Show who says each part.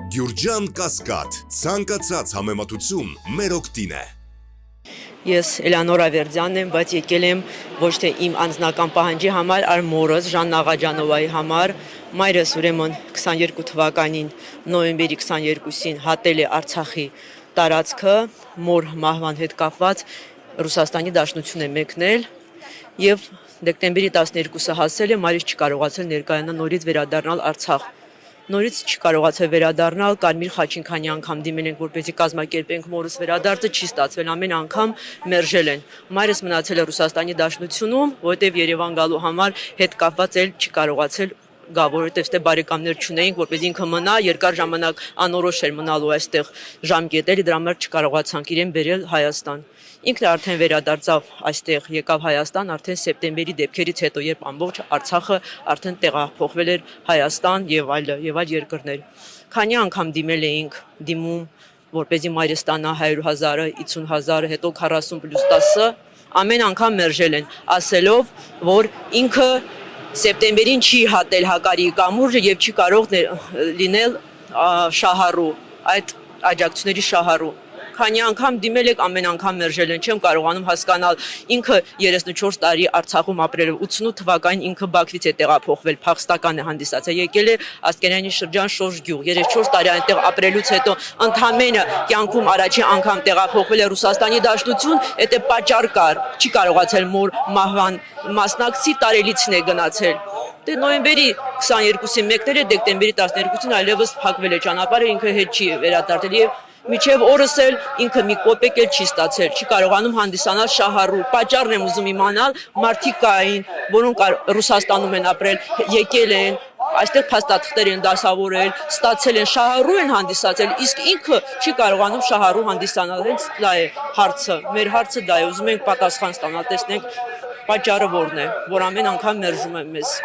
Speaker 1: Գյուրջան Կասկադ, ցանկացած համեմատություն մեր օգտին է։
Speaker 2: Ես Էլեոնոր Ավերդյանն եմ, բայց եկել եմ ոչ թե իմ անձնական պահանջի համար, այլ մորս Ժան Նաղաջանովայի համար։ Մայրս ուրեմն 22 թվականին նոյեմբերի 22-ին հատել է Արցախի տարածքը, մոր մահվան հետ կապված Ռուսաստանի Դաշնություն է մեկնել եւ դեկտեմբերի 12-ը հասել է, մայրս չկարողացել ներկայանալ, նորից վերադառնալ Արցախ։ Նորից չկարողացել վերադառնալ, Կարմիր Խաչինքանի անգամ դիմել ենք, որպեսզի կազմակերպենք մորս վերադարձը, չի ստացվել, ամեն անգամ մերժել են։ Մայրս մնացել է Ռուսաստանի Դաշնությունում, որտեղ Երևան գալու համար հետ կապված էլ չի կարողացել գա, որովհետև ստե բարեկամներ չունեինք, որպես ինքը մնա, երկար ժամանակ անորոշ էր մնալու այստեղ ժամկետերը, դրա համար չկարողացանք իրեն բերել Հայաստան։ Ինքն արդեն վերադարձավ այստեղ, եկավ Հայաստան արդեն սեպտեմբերի դեպքերից հետո, երբ ամբողջ Արցախը արդեն տեղափոխվել էր Հայաստան եւ այլ երկրներ։ Քանի անգամ դիմել էինք, դիմում, որպեսզի մայրը ստանա 100,000-ը, 50,000-ը, հետո 40+10-ը, ամեն անգամ մերժել են, ասելով, որ ինքը սեպտեմբերին չի հատել Հակարիի կամուրջը եւ չի կարող լինել շահառու, այդ աջակցությունների շահառու։ Քանի անգամ դիմել եք, ամեն անգամ մերժել են, չեմ կարողանում հասկանալ։ Ինքը 34 տարի Արցախում ապրել է, 88 թվականին ինքը Բաքվից է տեղափոխվել, փախստական է հանդիսացել, եկել է Ասկերանի շրջան Շորժ գյուղ, 34 տարի այնտեղ ապրելուց հետո ընդամենը կյանքում առաջին անգամ տեղափոխվել է Ռուսաստանի Դաշնություն, դա պատճառ կար, չի կարողացել մոր մահվան մասնակցի, տարելիցն է գնացել։ Դե նոյեմբերի 22-ին մեկնել է, դեկտեմբերի 12-ին այլևս փակվել է ճանապարհը, ինքը հետ չի վերադարձել եւ միջև օրս էլ ինքը մի կոպեկ էլ չի ստացել, չի կարողանում հանդիսանալ շահառու։ Պատճառն եմ ուզում իմանալ, մարդիկ կային, որոնք Ռուսաստանում են ապրել, եկել են, այստեղ փաստաթղթեր են դասավորել, ստացել են, շահառու են հանդիսացել, իսկ ինքը չի կարողանում շահառու հանդիսանալ։ Հենց դա է հարցը, մեր հարցը դա է, ուզում ենք պատասխան ստանալ, տեսնենք պատճառը որն է, որ ամեն անգամ մերժում են մեզ։